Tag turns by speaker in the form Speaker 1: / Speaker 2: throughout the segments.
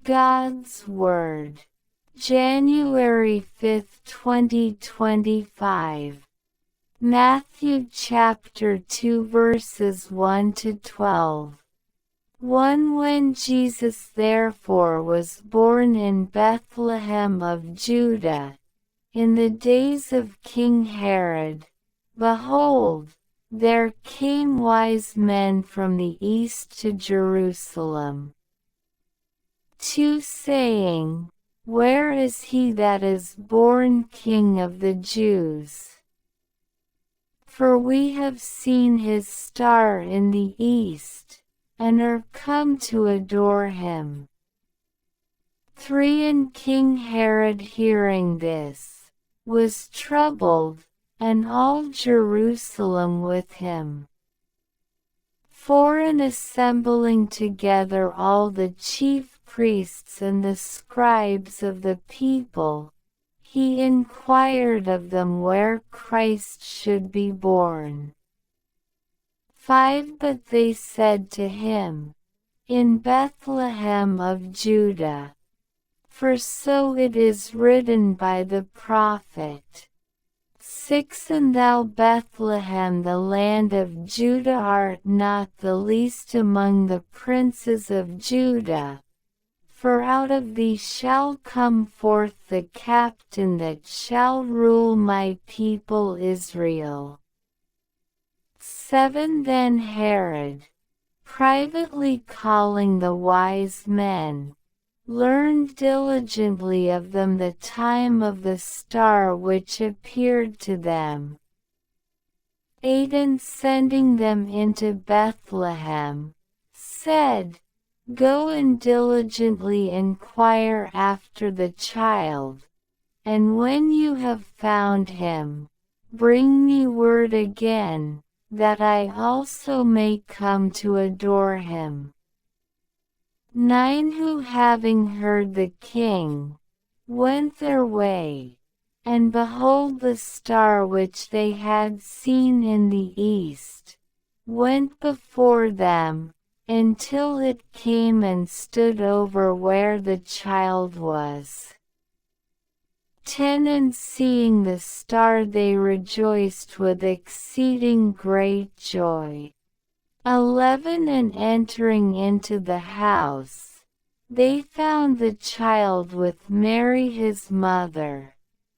Speaker 1: God's Word. January 5, 2025. Matthew chapter 2 verses 1 to 12. 1 When Jesus therefore was born in Bethlehem of Juda, in the days of King Herod, behold, there came wise men from the east to Jerusalem, 2 saying, Where is he that is born King of the Jews? For we have seen his star in the east, and are come to adore him. 3 And King Herod hearing this, was troubled, and all Jerusalem with him. 4 And assembling together all the chief priests and the scribes of the people, he inquired of them where Christ should be born. 5 But they said to him, In Bethlehem of Juda. For so it is written by the prophet. 6 And thou Bethlehem the land of Judah art not the least among the princes of Judah, for out of thee shall come forth the captain that shall rule my people Israel. 7 Then Herod, privately calling the wise men, learned diligently of them the time of the star which appeared to them. 8 And sending them into Bethlehem, said, Go and diligently inquire after the child, and when you have found him, bring me word again, that I also may come to adore him. 9 Who having heard the king, went their way, and behold the star which they had seen in the east, went before them, until it came and stood over where the child was. 10 And seeing the star they rejoiced with exceeding great joy. 11 And entering into the house, they found the child with Mary his mother,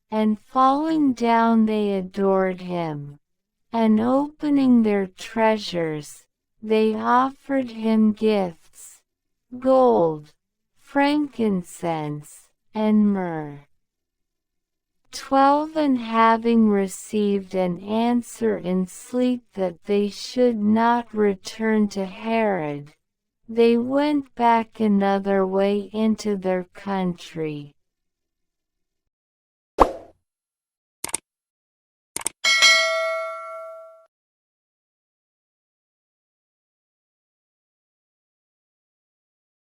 Speaker 1: and falling down they adored him, and opening their treasures, they offered him gifts, gold, frankincense, and myrrh. 12 And having received an answer in sleep that they should not return to Herod, they went back another way into their country,